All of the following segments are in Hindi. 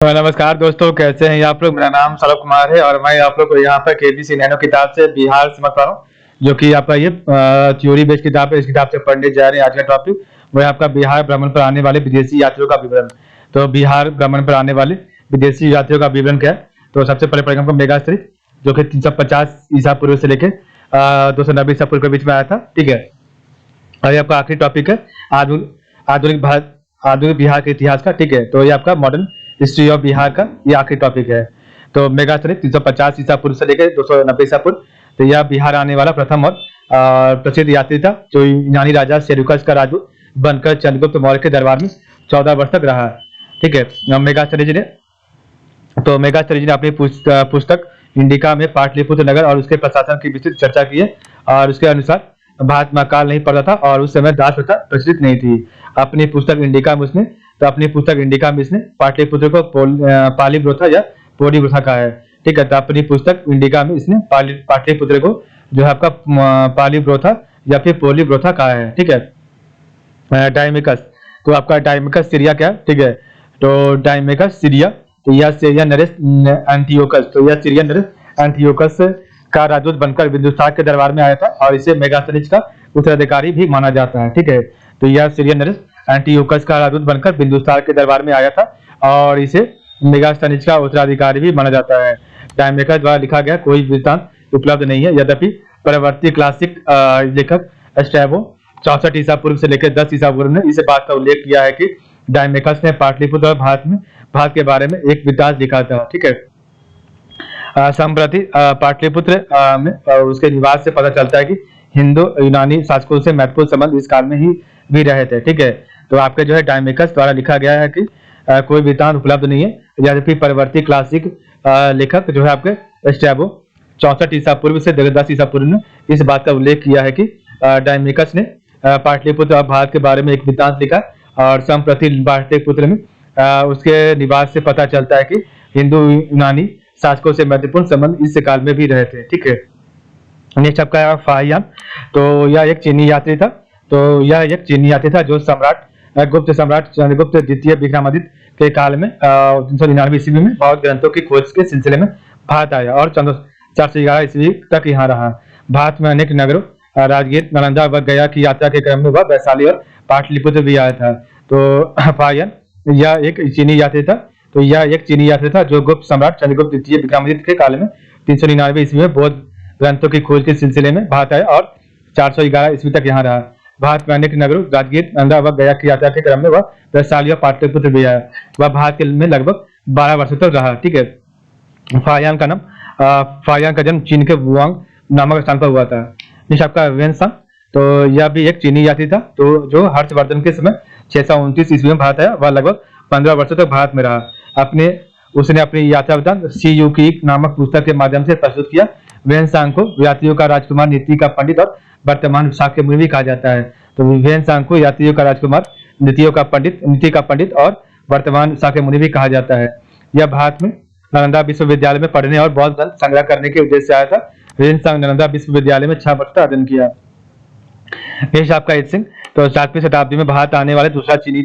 नमस्कार दोस्तों, कैसे हैं आप लोग। मेरा नाम सौरभ कुमार है और मैं आप लोग को यहाँ पर केबीसी नैनो किताब से बिहार समझ पा रहा हूँ, जो कि आपका ये थ्योरी बेस्ड किताब है। इस किताब से पढ़ने जा रहे हैं। आज का टॉपिक वो है आपका बिहार भ्रमण पर आने वाले विदेशी यात्रियों का विवरण। तो बिहार भ्रमण पर आने वाले विदेशी यात्रियों का विवरण क्या है। तो सबसे पहले पढ़ेंगे हमको मेगा सीरीज, जो कि 350 ईसा पूर्व से लेके 290 ईसा पूर्व के बीच में आया था। ठीक है, और ये आपका आखिरी टॉपिक है आधुनिक आधुनिक भारत आधुनिक बिहार के इतिहास का। ठीक है, तो ये आपका मॉडर्न हिस्ट्री ऑफ बिहार का ये आखिरी टॉपिक है। तो मेगा सीरीज 350 ईसा पूर्व से लेकर 290 ईसा पूर्व। तो यह बिहार आने वाला प्रथम और प्रसिद्ध यात्री था, जो यूनानी राजा सेल्यूकस का राजदूत बनकर चंद्रगुप्त मौर्य के दरबार में 14 वर्ष तक रहा। ठीक है, मेगा सीरीज ने अपनी पुस्तक इंडिका में पाटलिपुत्र नगर और उसके प्रशासन की विस्तृत चर्चा की है। और उसके अनुसार भारत में अकाल नहीं पड़ता था और उस समय दास प्रथा प्रचलित नहीं थी। अपनी पुस्तक इंडिका में इसने पाटलिपुत्र को पाली प्रथा या पोली प्रथा कहा है। ठीक है, तो अपनी पुस्तक इंडिका में इसने पाटलिपुत्र को जो है आपका पाली प्रथा या फिर पोली प्रथा कहा है। ठीक है, डायमिकस, तो आपका डायमिकस सीरिया क्या है। ठीक है, तो डायमिकस सीरिया, तो यह सीरिया नरेश एंटियोकस, तो यह सीरिया नरेश एंटियोकस का राजदूत बनकर बिंदुसार के दरबार में आया था और इसे मेगास्थनीज का उत्तराधिकारी भी माना जाता है। ठीक है, तो यह सीरिया नरेश एंटियोकस का राजदूत बनकर बिंदुसार के दरबार में आया था और इसे मेगास्थनीज का उत्तराधिकारी भी माना जाता है। डायमेकस द्वारा लिखा गया कोई वृत्तांत उपलब्ध नहीं है, यद्यपि परवर्ती क्लासिक लेखक स्ट्रैबो 64 ईसा पूर्व से लेकर 10 ईसा पूर्व ने इस बात का उल्लेख किया है कि डायमेकस ने पाटलिपुत्र और भारत के बारे में एक वृत्तांत लिखा था। ठीक है, संप्रति पाटलिपुत्र में उसके निवास से पता चलता है कि हिंदू यूनानी शासकों से महत्वपूर्ण संबंध इस काल में ही भी रहे थे। ठीक है, तो आपके जो है डायमेकस द्वारा लिखा गया है कि कोई वृत्तांत उपलब्ध नहीं है, यद्यपि परवर्ती क्लासिक लेखक जो है आपके स्ट्रैबो 64 ईसा पूर्व से 10 ईसा पूर्व ने इस बात का उल्लेख किया है कि डायमेकस ने पाटलिपुत्र और भारत के बारे में एक वृत्तांत लिखा और संप्रति पाटलिपुत्र में उसके निवास से पता चलता है कि हिंदू यूनानी शासकों से महत्वपूर्ण संबंध इस काल में भी रहे थे। ठीक है, नेक्स्ट आपका फाहियान, तो यह एक चीनी यात्री था जो गुप्त सम्राट चंद्रगुप्त द्वितीय विक्रमादित्य के काल में 399 ईस्वी में बौद्ध ग्रंथों की खोज के सिलसिले में भारत आया और 411 ईस्वी तक यहाँ रहा। भारत में अनेक नगरों राजगीर, नालंदा व गया की यात्रा के क्रम में वह वैशाली और पाटलिपुत्र भी आया था। तो फाहियान यह एक चीनी यात्री था जो गुप्त सम्राट चंद्रगुप्त द्वितीय विक्रमादित्य के काल में 399 ईस्वी में बौद्ध ग्रंथों की खोज के सिलसिले में भारत आया और 411 ईस्वी तक यहाँ रहा। भारत में अनेक नगरों राजगीर, नालंदा व गया की यात्रा के क्रम में वह वैशाली और पाटलिपुत्र भी आया। वह भारत में लगभग 12 वर्षों तक रहा। ठीक है, फाहियान का जन्म चीन के वुआंग नामक स्थान पर हुआ था। नेक्स्ट आपका वेनसांग, तो यह भी एक चीनी यात्री था तो जो हर्षवर्धन के समय 629 ईस्वी में भारत आया। वह लगभग 15 वर्षों तक भारत में रहा। उसने अपनी यात्रा वृत्तांत सी यू की नामक पुस्तक के माध्यम से प्रस्तुत किया। वेनसांग को यात्रियों का राजकुमार, नीति का पंडित और वर्तमान शाक्य मुनि भी कहा जाता है। तो वेनसांग को यात्रियों का राजकुमार, नीति का पंडित और वर्तमान शाक्य मुनि भी कहा जाता है। यह भारत में नालंदा विश्वविद्यालय में पढ़ने और बौद्ध ग्रंथ संग्रह करने के उद्देश्य से आया था। वेनसांग नालंदा विश्वविद्यालय में 6 वर्ष तक अध्ययन किया। नेक्स्ट आपका इत सिंह, तो 7वीं शताब्दी में भारत आने वाले दूसरा चीनी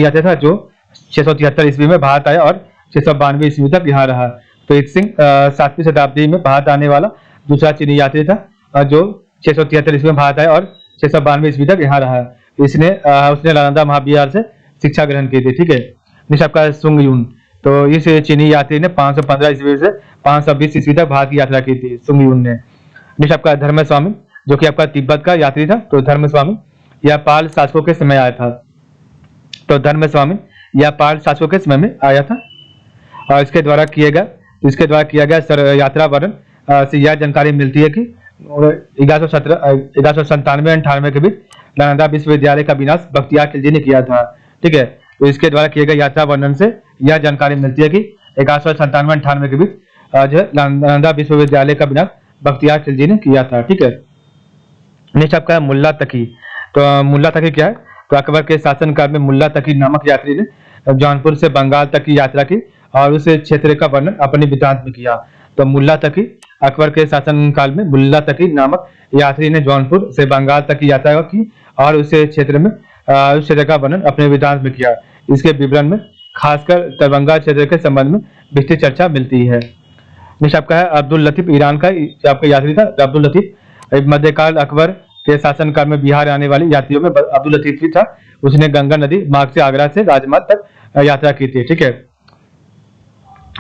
यात्री था जो 673 ईस्वी में भारत आया और 692 ईस्वी तक यहाँ रहा। तो इत सिंह 7वीं शताब्दी में भारत आने वाला दूसरा चीनी यात्री था जो 673 ईस्वी में भारत आया और 692 ईस्वी तक यहाँ रहा। उसने नालंदा महाविहार से शिक्षा ग्रहण की थी। ठीक है, नेक्स्ट आपका सुंग यून, तो इस चीनी यात्री ने 515 ईस्वी से 520 ईस्वी तक भारत की यात्रा की थी सुंग यून ने। नेक्स्ट आपका धर्म स्वामी, जो कि आपका तिब्बत का यात्री था। तो धर्म स्वामी यह पाल शासकों के समय आया था। तो धर्म स्वामी यह पाल शासकों के समय में आया था और इसके द्वारा किया गया यात्रा वर्णन से यह जानकारी मिलती है कि 1197-98 के बीच नालंदा विश्वविद्यालय का विनाश बख्तियार खिलजी ने किया था। ठीक है, तो इसके द्वारा किए गए यात्रा वर्णन से यह जानकारी मिलती है कि 1197-98 के बीच जो नालंदा विश्वविद्यालय का विनाश बख्तियार खिलजी ने किया था। ठीक है, नेक्स्ट आपका मुल्ला तकी, तो मुल्ला तकी क्या है। तो अकबर के शासनकाल में मुल्ला तकी नामक यात्री ने जौनपुर से बंगाल तक की यात्रा की और उस क्षेत्र का वर्णन अपने वृत्तांत में किया। तो मुल्ला तकी अकबर के शासनकाल में मुल्ला तकी नामक यात्री ने जौनपुर से बंगाल तक की यात्रा की और उस क्षेत्र का वर्णन अपने वृत्तांत में किया। इसके विवरण में खासकर दरभंगा क्षेत्र के संबंध में विस्तृत चर्चा मिलती है। नेक्स्ट आपका है अब्दुल लतीफ, ईरान का आपका यात्री था अब्दुल लतीफ। मध्यकाल अकबर के शासनकाल में बिहार आने वाले यात्रियों में अब्दुल लतीफ भी था। उसने गंगा नदी मार्ग से आगरा से राजमार्ग तक यात्रा की थी। ठीक है,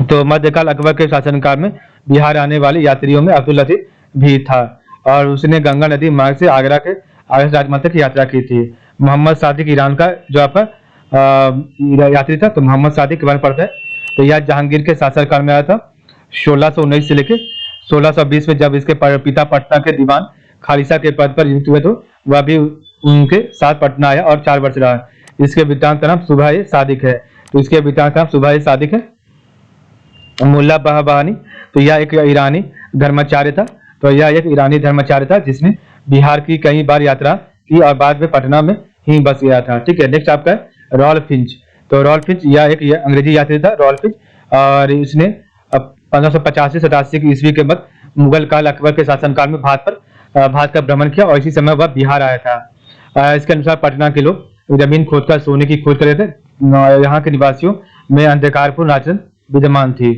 तो मध्यकाल अकबर के शासनकाल में बिहार आने वाले यात्रियों में अब्दुल लतीफ भी था और उसने गंगा नदी मार्ग से आगरा से राजमार्ग तक यात्रा की थी। मोहम्मद सादिक ईरान का जो आपका यात्री था, तो मोहम्मद सादिक के बारे में पढ़ते हैं। तो यह जहांगीर के शासनकाल में आया था 1619 से लेकर 1620 में, जब इसके पिता पटना के दीवान खालिसा के पद पर नियुक्त हुए तो वह भी उनके साथ पटना आया और 4 वर्ष रहा। इसके वृत्तांत का नाम सुबह सादिक है। तो इसके वृत्तांत का नाम सुबह सादिक है। मुल्ला बहाबानी, तो यह एक ईरानी धर्माचार्य था। तो यह एक ईरानी धर्माचार्य था जिसने बिहार की कई बार यात्रा की और बाद में पटना में ही बस गया था। ठीक है, नेक्स्ट आपका है रॉल्फ फिंच। तो रॉल्फ फिंच यह एक अंग्रेजी यात्री था रॉल्फ फिंच, और इसने 1585-87 की ईस्वी के बाद मुगल काल अकबर के शासनकाल में भारत का भ्रमण किया और इसी समय वह बिहार आया था। इसके अनुसार पटना के लोग जमीन खोदकर सोने की खोज कर रहे थे। यहाँ के निवासियों में अंधकारपूर्ण आचरण विद्यमान थी।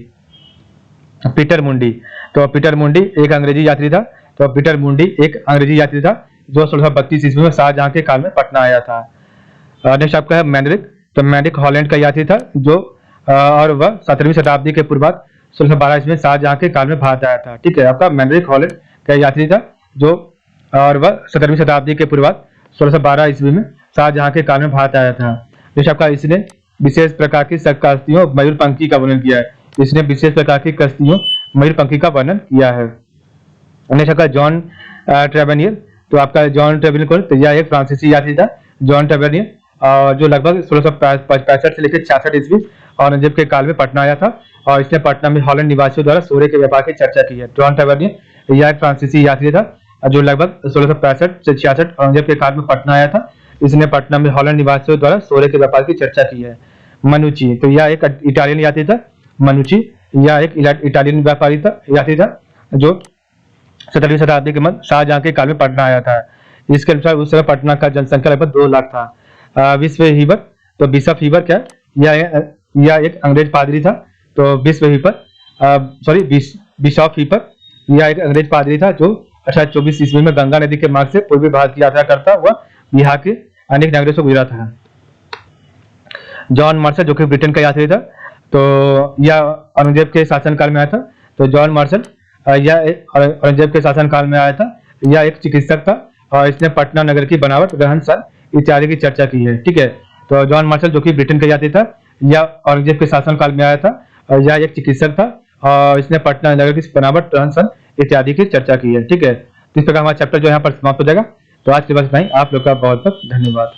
पीटर मुंडी, तो पीटर मुंडी एक अंग्रेजी यात्री था। तो पीटर मुंडी एक अंग्रेजी यात्री था जो 1632 ईस्वी में शाहजहां के काल में पटना आया था। नेक्स्ट आपका है मैंड्रिक। तो मैंड्रिक हॉलैंड का यात्री था जो और वह 17वीं शताब्दी के पूर्वार्ध 1612 ईस्वी में शाहजहां के काल में भारत आया था। ठीक है, आपका मैंड्रिक हॉलैंड का यात्री था जो और वह 17वीं शताब्दी के पूर्वार्ध 1612 ईस्वी में शाहजहां के काल में भारत आया था। नेक्स्ट आपका इसने विशेष प्रकार की कश्तियों मयूरपंखी का वर्णन किया है। इसने विशेष प्रकार की कश्तियों मयूरपंखी का वर्णन किया है। नेक्स्ट आपका जॉन ट्रेवेनियर। तो आपका जॉन ट्रेवेनियर कौन? तो यह एक फ्रांसीसी यात्री था जॉन ट्रेवेनियर, जो लगभग 1665 से लेकर 66 ईस्वी औरंगजेब के काल में पटना आया था और इसने पटना में हॉलैंड निवासियों द्वारा सोने के व्यापार की चर्चा की है। जॉन ट्रेवेनियर यह एक फ्रांसीसी यात्री था जो लगभग 1665 से 66 औरंगजेब के काल में पटना आया था। इसने पटना में हॉलैंड निवासियों द्वारा सोने के व्यापार की चर्चा की है। मनुची, तो यह एक इटालियन यात्री था। मनुची यह एक इटालियन व्यापारी था यात्री था जो 17वीं शताब्दी के मध्य शाहजहां के काल में पटना आया था। इसके अनुसार उस समय पटना का जनसंख्या लगभग 2 लाख था। विश्व हीबर, तो बिशप हीबर क्या है? यह एक अंग्रेज पादरी था। तो विश्व हीबर बिशप हीबर यह एक अंग्रेज पादरी था जो 1824 ईस्वी में गंगा नदी के मार्ग से पूर्वी भारत की यात्रा करता हुआ बिहार के अनेक नगरों से गुजरा था। जॉन मार्शल जो कि ब्रिटेन का यात्री था, तो यह औरंगजेब के शासनकाल में आया था। तो जॉन मार्शल यह औरंगजेब के शासनकाल में आया था। यह एक चिकित्सक था और इसने पटना नगर की बनावट, रहन सहन इत्यादि की चर्चा की है। ठीक है, तो जॉन मार्शल जो कि ब्रिटेन का यात्री था, यह औरंगजेब के शासनकाल में आया था और यह एक चिकित्सक था और इसने पटना नगर की बनावट, रहन सहन इत्यादि की चर्चा की है। ठीक है, तो इस प्रकार हमारा चैप्टर जो यहाँ पर समाप्त हो जाएगा। तो आज के बस नहीं, आप लोग का बहुत बहुत धन्यवाद।